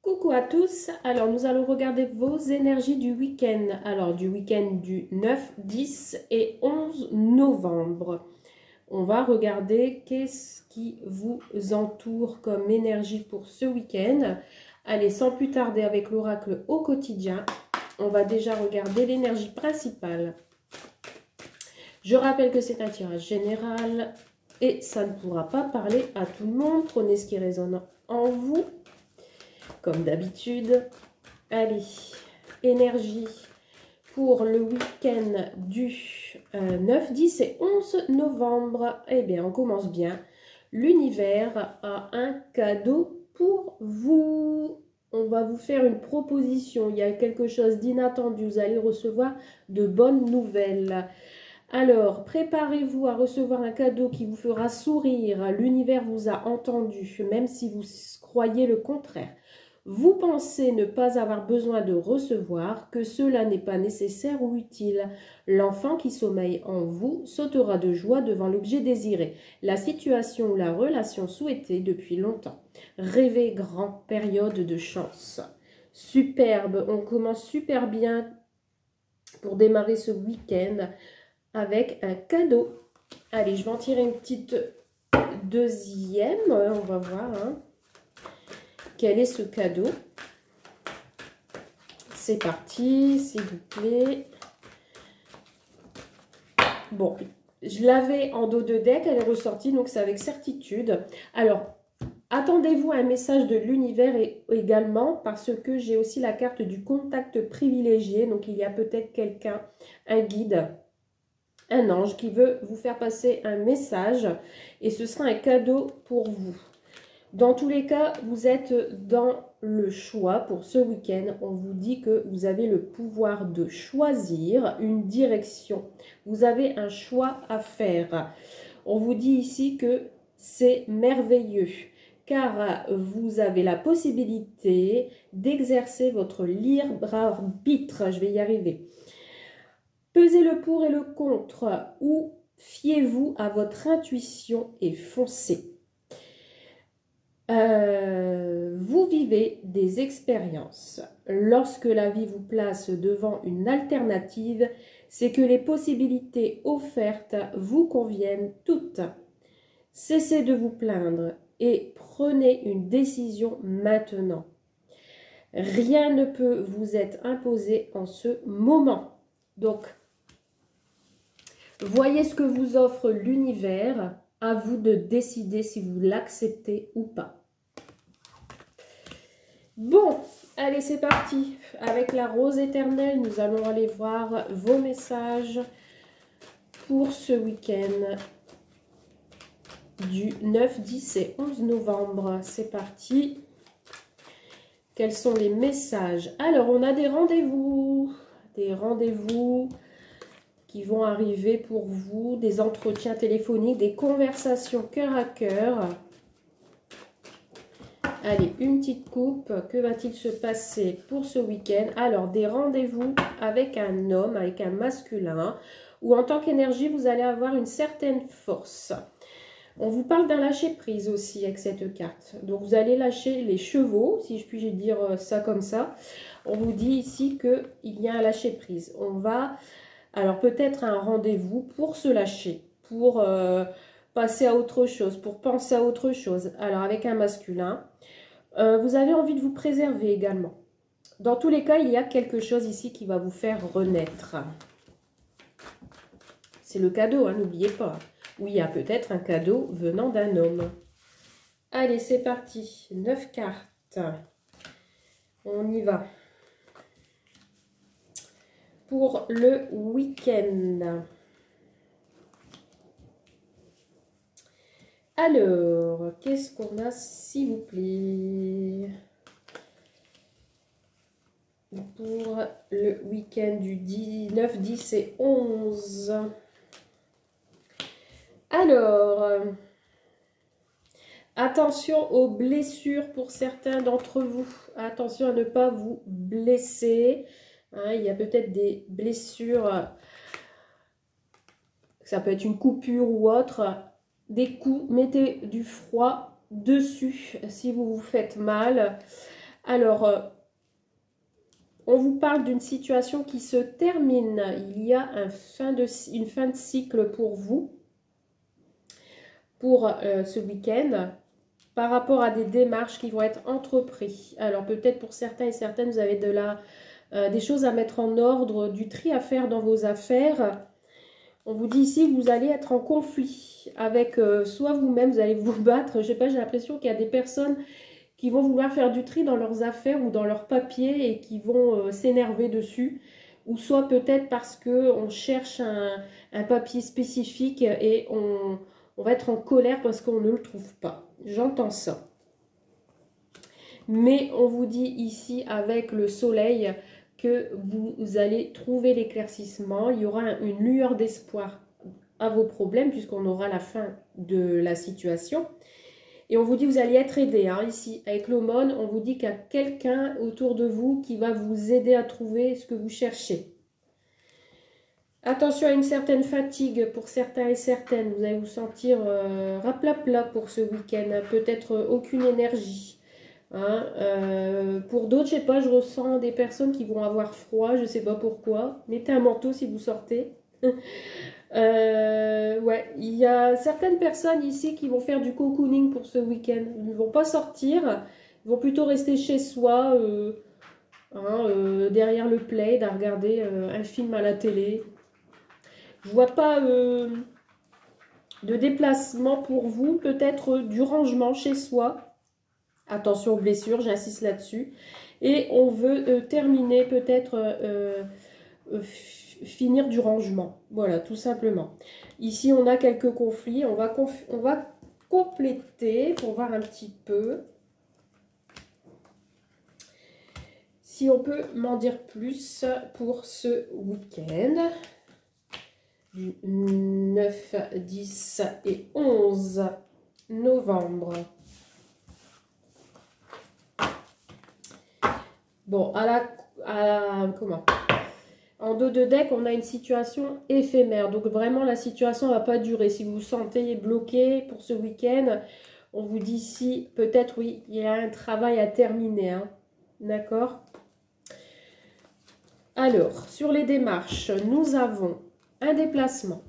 Coucou à tous, alors nous allons regarder vos énergies du week-end. Alors du week-end du 9, 10 et 11 novembre. On va regarder qu'est-ce qui vous entoure comme énergie pour ce week-end. Allez, sans plus tarder avec l'oracle au quotidien, on va déjà regarder l'énergie principale. Je rappelle que c'est un tirage général et ça ne pourra pas parler à tout le monde. Prenez ce qui résonne en vous. Comme d'habitude, allez, énergie pour le week-end du 9, 10 et 11 novembre. Eh bien, on commence bien. L'univers a un cadeau pour vous. On va vous faire une proposition. Il y a quelque chose d'inattendu. Vous allez recevoir de bonnes nouvelles. Alors, préparez-vous à recevoir un cadeau qui vous fera sourire. L'univers vous a entendu, même si vous croyez le contraire. Vous pensez ne pas avoir besoin de recevoir, que cela n'est pas nécessaire ou utile. L'enfant qui sommeille en vous sautera de joie devant l'objet désiré, la situation ou la relation souhaitée depuis longtemps. Rêvez grand, période de chance. Superbe, on commence super bien pour démarrer ce week-end avec un cadeau. Allez, je vais en tirer une petite deuxième, on va voir, hein. Quel est ce cadeau? C'est parti, s'il vous plaît. Bon, je l'avais en dos de deck, elle est ressortie, donc c'est avec certitude. Alors, attendez-vous à un message de l'univers également, parce que j'ai aussi la carte du contact privilégié. Donc, il y a peut-être quelqu'un, un guide, un ange qui veut vous faire passer un message. Et ce sera un cadeau pour vous. Dans tous les cas, vous êtes dans le choix pour ce week-end. On vous dit que vous avez le pouvoir de choisir une direction. Vous avez un choix à faire. On vous dit ici que c'est merveilleux, car vous avez la possibilité d'exercer votre libre arbitre. Je vais y arriver. Pesez le pour et le contre, ou fiez-vous à votre intuition et foncez. Vous vivez des expériences. Lorsque la vie vous place devant une alternative, c'est que les possibilités offertes vous conviennent toutes. Cessez de vous plaindre et prenez une décision maintenant. Rien ne peut vous être imposé en ce moment. Donc, voyez ce que vous offre l'univers. À vous de décider si vous l'acceptez ou pas. Bon, allez, c'est parti. Avec la rose éternelle, nous allons aller voir vos messages pour ce week-end du 9, 10 et 11 novembre. C'est parti. Quels sont les messages? Alors, on a des rendez-vous qui vont arriver pour vous, des entretiens téléphoniques, des conversations cœur à cœur. Allez, une petite coupe. Que va-t-il se passer pour ce week-end? Alors, des rendez-vous avec un homme, avec un masculin, ou en tant qu'énergie, vous allez avoir une certaine force. On vous parle d'un lâcher-prise aussi avec cette carte. Donc, vous allez lâcher les chevaux, si je puis dire ça comme ça. On vous dit ici qu'il y a un lâcher-prise. On va... Alors, peut-être un rendez-vous pour se lâcher, pour passer à autre chose, pour penser à autre chose. Alors, avec un masculin, vous avez envie de vous préserver également. Dans tous les cas, il y a quelque chose ici qui va vous faire renaître. C'est le cadeau, hein, n'oubliez pas. Oui, il y a peut-être un cadeau venant d'un homme. Allez, c'est parti. 9 cartes. On y va. Pour le week-end. Alors, qu'est-ce qu'on a, s'il vous plaît, pour le week-end du 9, 10 et 11. Alors, attention aux blessures pour certains d'entre vous. Attention à ne pas vous blesser. Hein, il y a peut-être des blessures, ça peut être une coupure ou autre. Des coups, mettez du froid dessus si vous vous faites mal. Alors, on vous parle d'une situation qui se termine. Il y a une fin de cycle pour vous, pour ce week-end, par rapport à des démarches qui vont être entreprises. Alors, peut-être pour certains et certaines, vous avez des choses à mettre en ordre, du tri à faire dans vos affaires. On vous dit ici que vous allez être en conflit avec soit vous-même, vous allez vous battre. Je ne sais pas, j'ai l'impression qu'il y a des personnes qui vont vouloir faire du tri dans leurs affaires ou dans leurs papiers et qui vont s'énerver dessus. Ou soit peut-être parce qu'on cherche un papier spécifique et on va être en colère parce qu'on ne le trouve pas. J'entends ça. Mais on vous dit ici avec le soleil que vous allez trouver l'éclaircissement. Il y aura une lueur d'espoir à vos problèmes puisqu'on aura la fin de la situation. Et on vous dit que vous allez être aidé. Hein, ici, avec l'aumône, on vous dit qu'il y a quelqu'un autour de vous qui va vous aider à trouver ce que vous cherchez. Attention à une certaine fatigue pour certains et certaines. Vous allez vous sentir raplapla pour ce week-end. Peut-être aucune énergie. Hein, pour d'autres, je sais pas, je ressens des personnes qui vont avoir froid. Je sais pas pourquoi. Mettez un manteau si vous sortez. Ouais, il y a certaines personnes ici qui vont faire du cocooning pour ce week-end. Ils ne vont pas sortir, ils vont plutôt rester chez soi, derrière le plaid, à regarder un film à la télé. Je vois pas de déplacement pour vous, peut-être du rangement chez soi. Attention aux blessures, j'insiste là-dessus. Et on veut terminer peut-être... finir du rangement, voilà, tout simplement. Ici, on a quelques conflits, on va compléter pour voir un petit peu si on peut m'en dire plus pour ce week-end du 9, 10 et 11 novembre. Bon, comment? En dos de deck, on a une situation éphémère. Donc, vraiment, la situation ne va pas durer. Si vous vous sentez bloqué pour ce week-end, on vous dit ici, peut-être, oui, il y a un travail à terminer. Hein. D'accord? Alors, sur les démarches, nous avons un déplacement.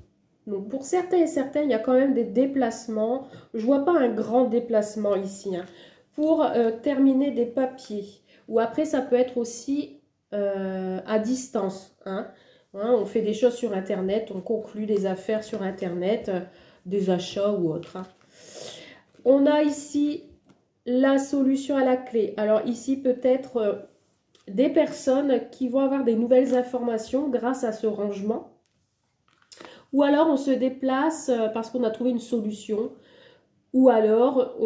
Donc, pour certains et certaines, il y a quand même des déplacements. Je ne vois pas un grand déplacement ici. Hein, pour terminer des papiers. Ou après, ça peut être aussi... à distance. Hein. On fait des choses sur Internet, on conclut des affaires sur Internet, des achats ou autres. Hein. On a ici la solution à la clé. Alors ici, peut-être des personnes qui vont avoir des nouvelles informations grâce à ce rangement. Ou alors, on se déplace parce qu'on a trouvé une solution. Ou alors,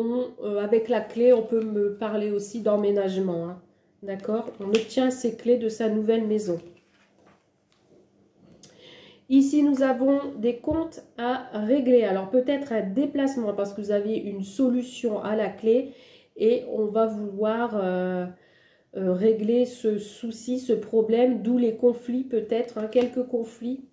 avec la clé, on peut me parler aussi d'emménagement. Hein. D'accord? On obtient ces clés de sa nouvelle maison. Ici, nous avons des comptes à régler. Alors, peut-être un déplacement parce que vous avez une solution à la clé et on va vouloir régler ce souci, ce problème, d'où les conflits peut-être, hein, quelques conflits.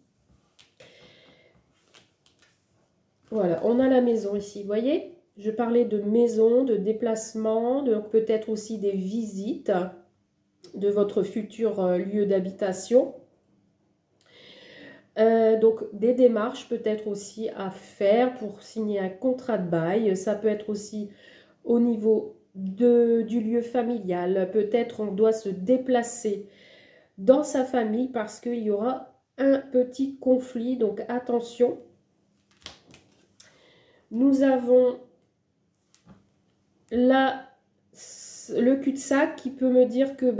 Voilà, on a la maison ici, vous voyez? Je parlais de maison, de déplacement, donc peut-être aussi des visites de votre futur lieu d'habitation. Donc des démarches peut-être aussi à faire pour signer un contrat de bail. Ça peut être aussi au niveau du lieu familial. Peut-être on doit se déplacer dans sa famille parce qu'il y aura un petit conflit. Donc attention. Nous avons là le cul-de-sac qui peut me dire que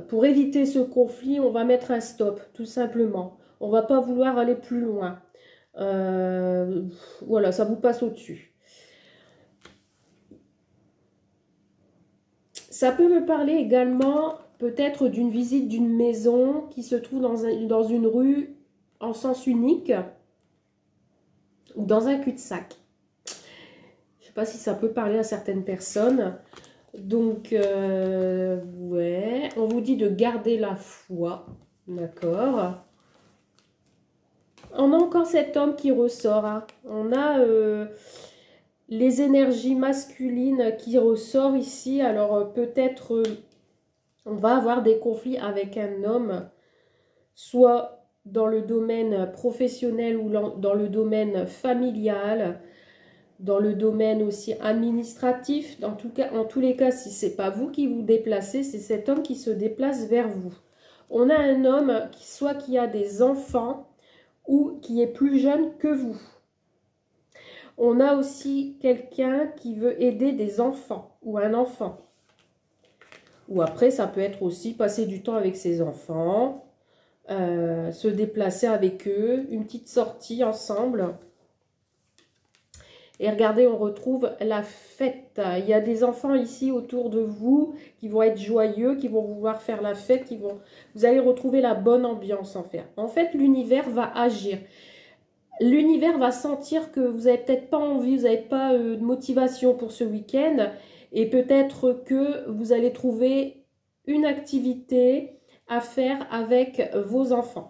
pour éviter ce conflit, on va mettre un stop, tout simplement. On ne va pas vouloir aller plus loin. Voilà, ça vous passe au-dessus. Ça peut me parler également peut-être d'une visite d'une maison qui se trouve dans une rue en sens unique ou dans un cul-de-sac. Je ne sais pas si ça peut parler à certaines personnes. Donc, ouais, on vous dit de garder la foi, d'accord. On a encore cet homme qui ressort, hein. On a les énergies masculines qui ressortent ici. Alors peut-être on va avoir des conflits avec un homme, soit dans le domaine professionnel ou dans le domaine familial, dans le domaine aussi administratif. En tous les cas, si ce n'est pas vous qui vous déplacez, c'est cet homme qui se déplace vers vous. On a un homme soit qui a des enfants ou qui est plus jeune que vous. On a aussi quelqu'un qui veut aider des enfants ou un enfant. Ou après, ça peut être aussi passer du temps avec ses enfants, se déplacer avec eux, une petite sortie ensemble. Et regardez, on retrouve la fête. Il y a des enfants ici autour de vous qui vont être joyeux, qui vont vouloir faire la fête, vous allez retrouver la bonne ambiance en fait. En fait, l'univers va agir. L'univers va sentir que vous n'avez peut-être pas envie, vous n'avez pas de motivation pour ce week-end. Et peut-être que vous allez trouver une activité à faire avec vos enfants.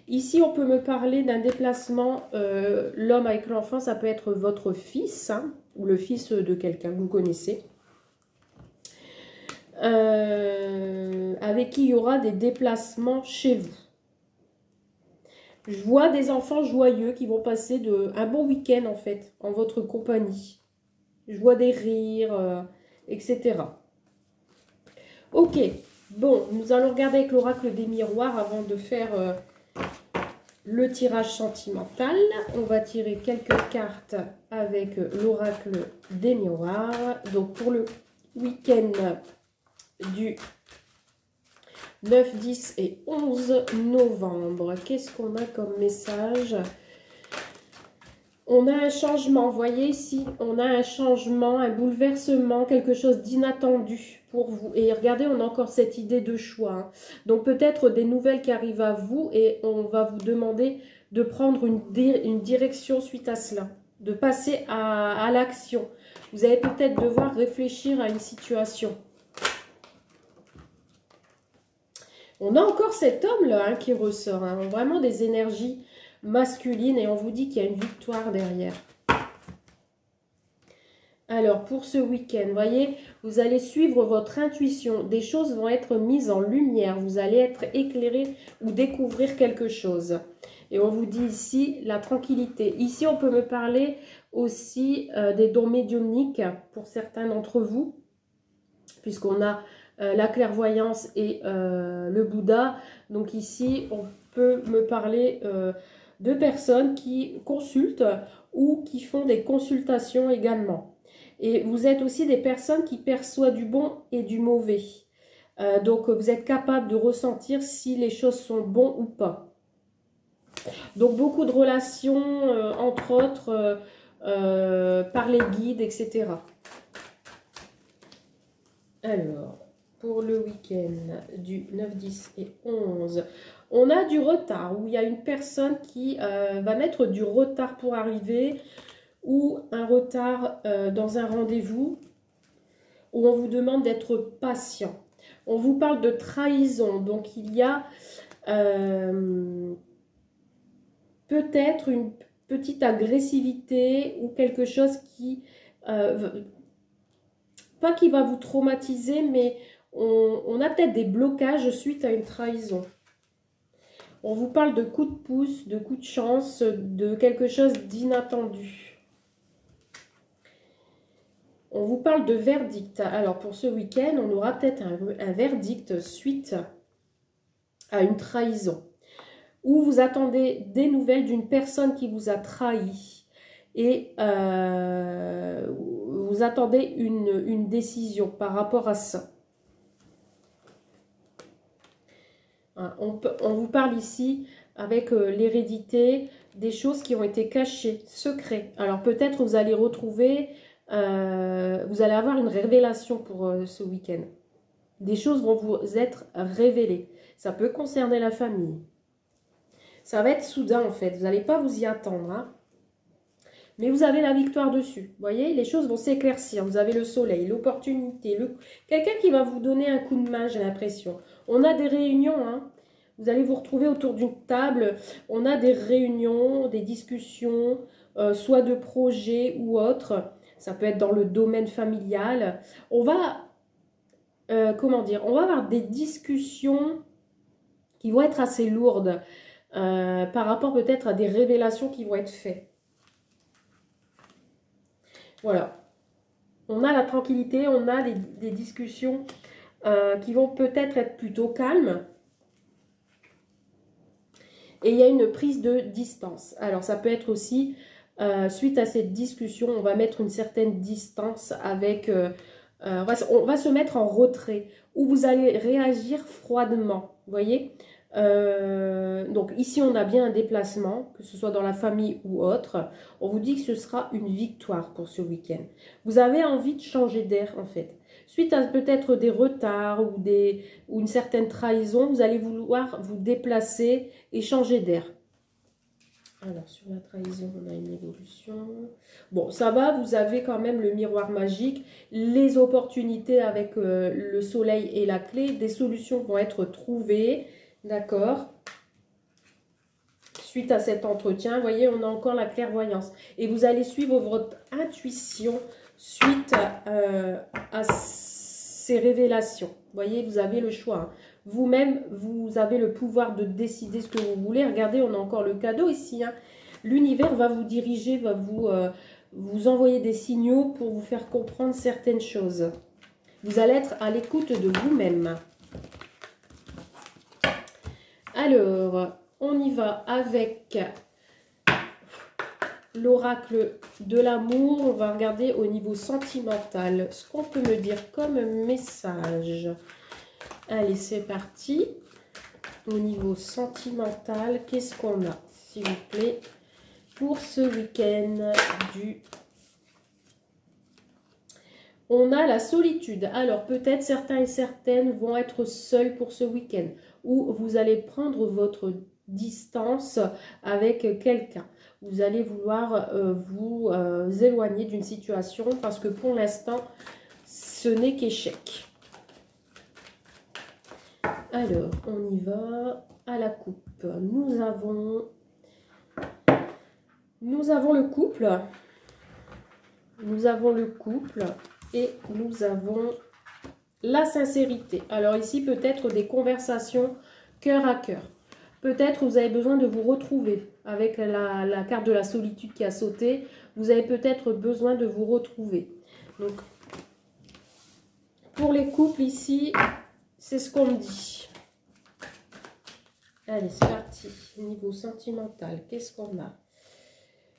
Ici, on peut me parler d'un déplacement, l'homme avec l'enfant, ça peut être votre fils, hein, ou le fils de quelqu'un que vous connaissez, avec qui il y aura des déplacements chez vous. Je vois des enfants joyeux qui vont passer un bon week-end, en fait, en votre compagnie. Je vois des rires, etc. Ok, bon, nous allons regarder avec l'oracle des miroirs avant de faire le tirage sentimental. On va tirer quelques cartes avec l'oracle des miroirs. Donc pour le week-end du 9, 10 et 11 novembre, qu'est-ce qu'on a comme message? On a un changement, vous voyez ici, on a un changement, un bouleversement, quelque chose d'inattendu pour vous. Et regardez, on a encore cette idée de choix, hein. Donc peut-être des nouvelles qui arrivent à vous et on va vous demander de prendre une direction suite à cela, de passer à l'action. Vous allez peut-être devoir réfléchir à une situation. On a encore cet homme-là, hein, qui ressort, hein, vraiment des énergies masculines et on vous dit qu'il y a une victoire derrière. Alors, pour ce week-end, voyez, vous allez suivre votre intuition. Des choses vont être mises en lumière. Vous allez être éclairé ou découvrir quelque chose. Et on vous dit ici la tranquillité. Ici, on peut me parler aussi des dons médiumniques pour certains d'entre vous, puisqu'on a la clairvoyance et le Bouddha. Donc ici, on peut me parler de personnes qui consultent ou qui font des consultations également. Et vous êtes aussi des personnes qui perçoivent du bon et du mauvais. Donc vous êtes capable de ressentir si les choses sont bonnes ou pas. Donc beaucoup de relations, entre autres, par les guides, etc. Alors, pour le week-end du 9, 10 et 11, on a du retard, où il y a une personne qui va mettre du retard pour arriver, ou un retard dans un rendez-vous, où on vous demande d'être patient. On vous parle de trahison, donc il y a peut-être une petite agressivité ou quelque chose qui... pas qui va vous traumatiser, mais on a peut-être des blocages suite à une trahison. On vous parle de coups de pouce, de coups de chance, de quelque chose d'inattendu. On vous parle de verdict. Alors pour ce week-end, on aura peut-être un verdict suite à une trahison. Ou vous attendez des nouvelles d'une personne qui vous a trahi. Et vous attendez une décision par rapport à ça. On vous parle ici avec l'hérédité, des choses qui ont été cachées, secrets. Alors peut-être vous allez retrouver, vous allez avoir une révélation pour ce week-end. Des choses vont vous être révélées. Ça peut concerner la famille. Ça va être soudain en fait, vous n'allez pas vous y attendre, hein. Mais vous avez la victoire dessus. Vous voyez, les choses vont s'éclaircir. Vous avez le soleil, l'opportunité, quelqu'un qui va vous donner un coup de main, j'ai l'impression. On a des réunions, hein. Vous allez vous retrouver autour d'une table. On a des réunions, des discussions, soit de projets ou autres. Ça peut être dans le domaine familial. On va, comment dire, on va avoir des discussions qui vont être assez lourdes par rapport peut-être à des révélations qui vont être faites. Voilà. On a la tranquillité, on a des discussions qui vont peut-être être plutôt calmes. Et il y a une prise de distance. Alors, ça peut être aussi, suite à cette discussion, on va mettre une certaine distance avec... on va se mettre en retrait, où vous allez réagir froidement, vous voyez. Donc ici, on a bien un déplacement, que ce soit dans la famille ou autre. On vous dit que ce sera une victoire pour ce week-end. Vous avez envie de changer d'air, en fait. Suite à peut-être des retards ou une certaine trahison, vous allez vouloir vous déplacer et changer d'air. Alors, sur la trahison, on a une évolution. Bon, ça va, vous avez quand même le miroir magique, les opportunités avec le soleil et la clé, des solutions vont être trouvées, d'accord? Suite à cet entretien, vous voyez, on a encore la clairvoyance. Et vous allez suivre votre intuition suite à ces révélations. Vous voyez, vous avez le choix. Hein. Vous-même, vous avez le pouvoir de décider ce que vous voulez. Regardez, on a encore le cadeau ici. Hein. L'univers va vous diriger, va vous envoyer des signaux pour vous faire comprendre certaines choses. Vous allez être à l'écoute de vous-même. Alors, on y va avec l'oracle de l'amour. On va regarder au niveau sentimental ce qu'on peut me dire comme message. Allez, c'est parti. Au niveau sentimental, qu'est-ce qu'on a, s'il vous plaît, pour ce week-end du... On a la solitude. Alors, peut-être certains et certaines vont être seuls pour ce week-end. Ou vous allez prendre votre distance avec quelqu'un. Vous allez vouloir vous éloigner d'une situation parce que pour l'instant, ce n'est qu'échec. Alors, on y va à la coupe. Nous avons le couple. Nous avons le couple et nous avons la sincérité. Alors ici, peut-être des conversations cœur à cœur. Peut-être vous avez besoin de vous retrouver avec la carte de la solitude qui a sauté. Vous avez peut-être besoin de vous retrouver. Donc, pour les couples ici, c'est ce qu'on me dit. Allez, c'est parti. Niveau sentimental, qu'est-ce qu'on a?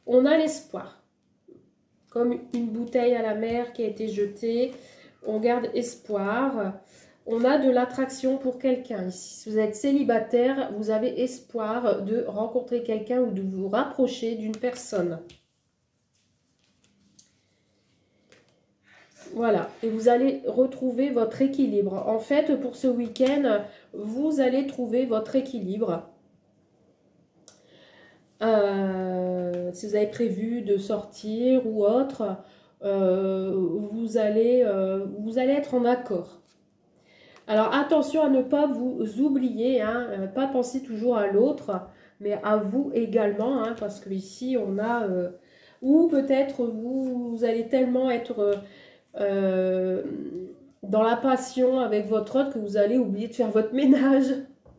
On a l'espoir. Comme une bouteille à la mer qui a été jetée. On garde espoir. On a de l'attraction pour quelqu'un ici. Si vous êtes célibataire, vous avez espoir de rencontrer quelqu'un ou de vous rapprocher d'une personne. Voilà, et vous allez retrouver votre équilibre. En fait, pour ce week-end, vous allez trouver votre équilibre. Si vous avez prévu de sortir ou autre, vous allez être en accord. Alors, attention à ne pas vous oublier, hein, pas penser toujours à l'autre, mais à vous également, hein, parce que ici, on a... ou peut-être vous allez tellement être... dans la passion avec votre autre que vous allez oublier de faire votre ménage.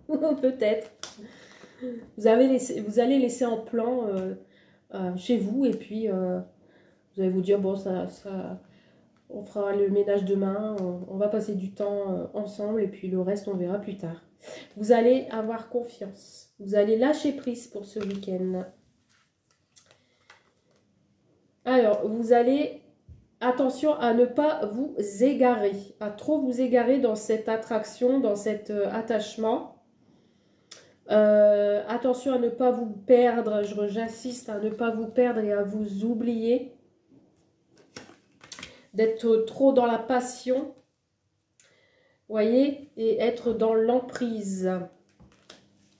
Peut-être. Vous allez laisser en plan chez vous et puis vous allez vous dire, bon, on fera le ménage demain, on va passer du temps ensemble et puis le reste, on verra plus tard. Vous allez avoir confiance. Vous allez lâcher prise pour ce week-end. Alors, vous allez... Attention à ne pas vous égarer, à trop vous égarer dans cette attraction, dans cet attachement. Attention à ne pas vous perdre, j'insiste à ne pas vous perdre et à vous oublier. D'être trop dans la passion, voyez, et être dans l'emprise.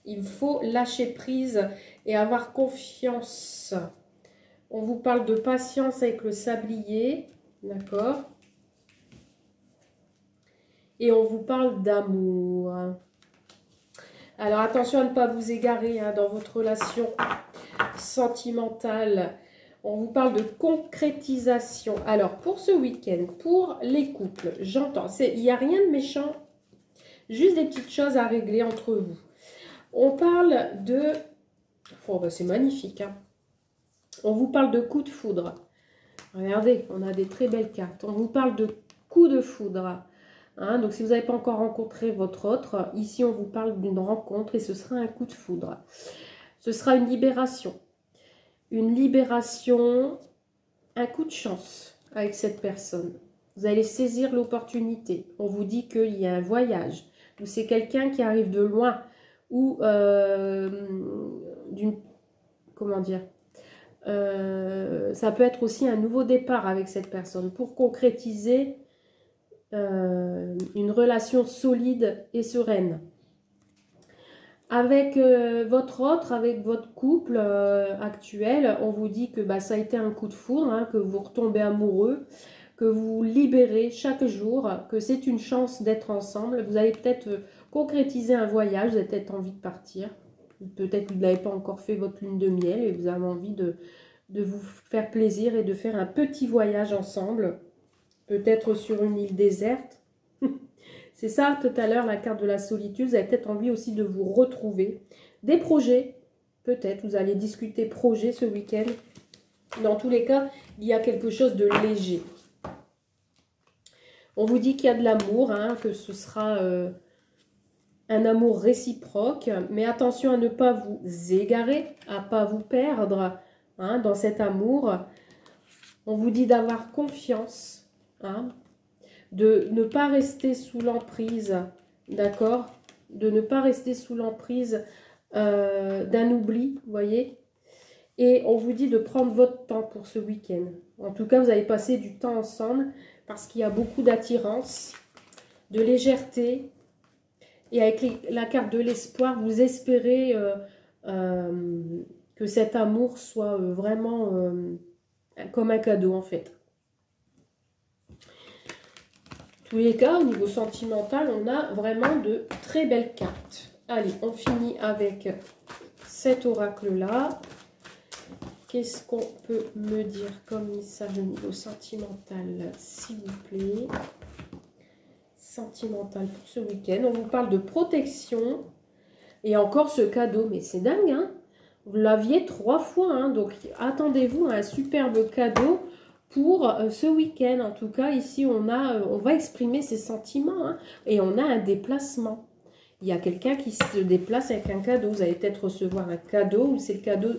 Il faut lâcher prise et avoir confiance. On vous parle de patience avec le sablier, d'accord? Et on vous parle d'amour. Alors attention à ne pas vous égarer hein, dans votre relation sentimentale. On vous parle de concrétisation. Alors, pour ce week-end, pour les couples, j'entends, il n'y a rien de méchant, juste des petites choses à régler entre vous. On parle de... Oh, bah c'est magnifique, hein. On vous parle de coup de foudre. Regardez, on a des très belles cartes. On vous parle de coup de foudre. Hein, donc, si vous n'avez pas encore rencontré votre autre, ici, on vous parle d'une rencontre et ce sera un coup de foudre. Ce sera une libération. Une libération, un coup de chance avec cette personne. Vous allez saisir l'opportunité. On vous dit qu'il y a un voyage, ou c'est quelqu'un qui arrive de loin, ou d'une... Comment dire, ça peut être aussi un nouveau départ avec cette personne pour concrétiser une relation solide et sereine. Avec votre autre, avec votre couple actuel, on vous dit que bah, ça a été un coup de foudre, hein, que vous retombez amoureux, que vous vous libérez chaque jour, que c'est une chance d'être ensemble. Vous allez peut-être concrétiser un voyage, vous avez peut-être envie de partir. Peut-être que vous n'avez pas encore fait votre lune de miel et vous avez envie de vous faire plaisir et de faire un petit voyage ensemble. Peut-être sur une île déserte. C'est ça, tout à l'heure, la carte de la solitude. Vous avez peut-être envie aussi de vous retrouver. Des projets, peut-être. Vous allez discuter projets ce week-end. Dans tous les cas, il y a quelque chose de léger. On vous dit qu'il y a de l'amour, hein, que ce sera un amour réciproque. Mais attention à ne pas vous égarer, à ne pas vous perdre hein, dans cet amour. On vous dit d'avoir confiance, hein, de ne pas rester sous l'emprise, d'accord? De ne pas rester sous l'emprise d'un oubli, vous voyez? Et on vous dit de prendre votre temps pour ce week-end. En tout cas, vous allez passer du temps ensemble parce qu'il y a beaucoup d'attirance, de légèreté. Et avec la carte de l'espoir, vous espérez que cet amour soit vraiment comme un cadeau en fait. Tous les cas, au niveau sentimental, on a vraiment de très belles cartes. Allez, on finit avec cet oracle-là. Qu'est-ce qu'on peut me dire comme message au niveau sentimental, s'il vous plaît? Sentimental pour ce week-end. On vous parle de protection. Et encore ce cadeau, mais c'est dingue, hein? Vous l'aviez 3 fois, hein? Donc attendez-vous à un superbe cadeau pour ce week-end. En tout cas, ici, on va exprimer ses sentiments hein, et on a un déplacement. Il y a quelqu'un qui se déplace avec un cadeau. Vous allez peut-être recevoir un cadeau ou c'est le cadeau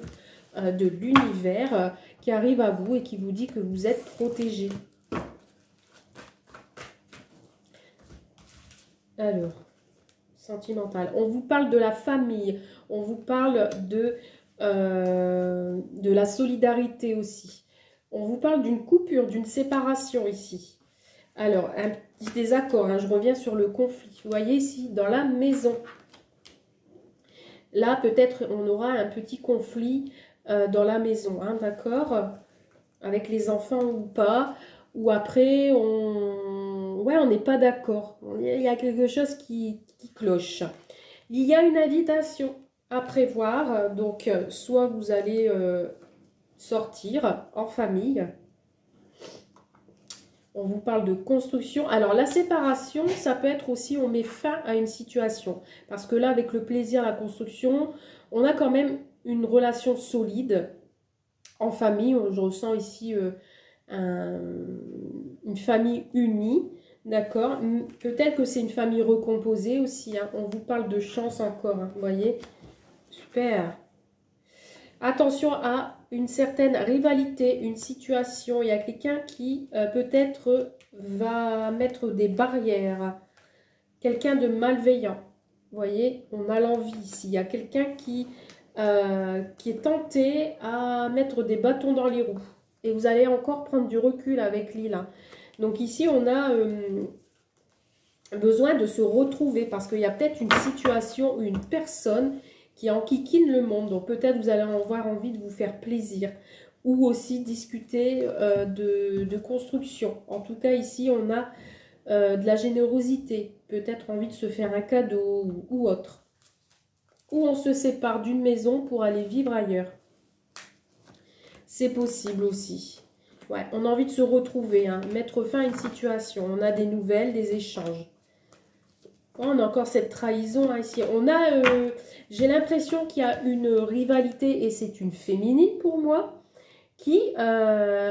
de l'univers qui arrive à vous et qui vous dit que vous êtes protégé. Alors, sentimental. On vous parle de la famille. On vous parle de la solidarité aussi. On vous parle d'une coupure, d'une séparation ici. Alors, un petit désaccord, hein, je reviens sur le conflit. Vous voyez ici, dans la maison. Là, peut-être on aura un petit conflit dans la maison, hein, d'accord? Avec les enfants ou pas. Ou après, on n'est pas d'accord. Il y a quelque chose qui cloche. Il y a une invitation à prévoir. Donc, soit vous allez... sortir en famille. On vous parle de construction. Alors, la séparation, ça peut être aussi, on met fin à une situation. Parce que là, avec le plaisir, la construction, on a quand même une relation solide en famille. Je ressens ici une famille unie. D'accord? Peut-être que c'est une famille recomposée aussi. Hein. On vous parle de chance encore. Hein. Vous voyez? Super. Attention à une certaine rivalité, une situation. Il y a quelqu'un qui peut-être va mettre des barrières. Quelqu'un de malveillant. Vous voyez, on a l'envie ici. Il y a quelqu'un qui est tenté à mettre des bâtons dans les roues. Et vous allez encore prendre du recul avec Lila. Donc ici, on a besoin de se retrouver parce qu'il y a peut-être une situation ou une personne qui enquiquine le monde. Donc peut-être vous allez avoir envie de vous faire plaisir ou aussi discuter de construction. En tout cas, ici, on a de la générosité. Peut-être envie de se faire un cadeau ou autre. Ou on se sépare d'une maison pour aller vivre ailleurs. C'est possible aussi. Ouais, on a envie de se retrouver, hein, mettre fin à une situation. On a des nouvelles, des échanges. Oh, on a encore cette trahison, hein, ici. On a, j'ai l'impression qu'il y a une rivalité, et c'est une féminine pour moi,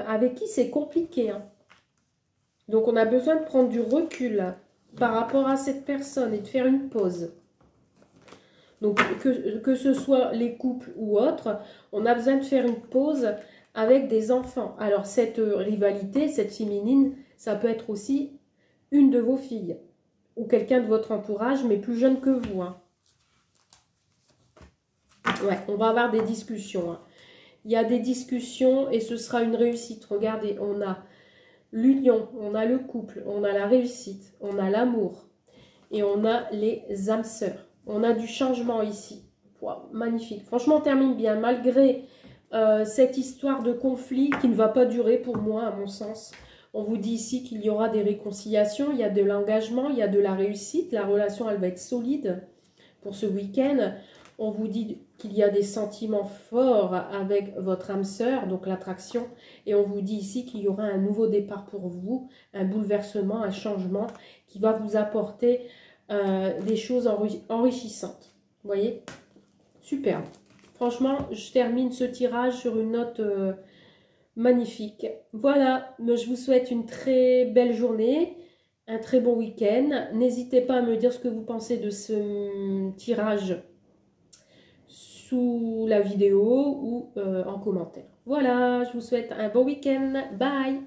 avec qui c'est compliqué, hein. Donc, on a besoin de prendre du recul par rapport à cette personne et de faire une pause. Donc, que ce soit les couples ou autres, on a besoin de faire une pause avec des enfants. Alors, cette rivalité, cette féminine, ça peut être aussi une de vos filles ou quelqu'un de votre entourage, mais plus jeune que vous, hein. Ouais, on va avoir des discussions, hein. Il y a des discussions et ce sera une réussite. Regardez, on a l'union, on a le couple, on a la réussite, on a l'amour et on a les âmes sœurs. On a du changement ici. Wow, magnifique. Franchement, on termine bien. Malgré cette histoire de conflit qui ne va pas durer pour moi, à mon sens. On vous dit ici qu'il y aura des réconciliations, il y a de l'engagement, il y a de la réussite. La relation, elle va être solide pour ce week-end. On vous dit qu'il y a des sentiments forts avec votre âme sœur, donc l'attraction. Et on vous dit ici qu'il y aura un nouveau départ pour vous, un bouleversement, un changement qui va vous apporter des choses enrichissantes. Vous voyez? Superbe. Franchement, je termine ce tirage sur une note magnifique. Voilà, je vous souhaite une très belle journée, un très bon week-end. N'hésitez pas à me dire ce que vous pensez de ce tirage sous la vidéo ou en commentaire. Voilà, je vous souhaite un bon week-end. Bye!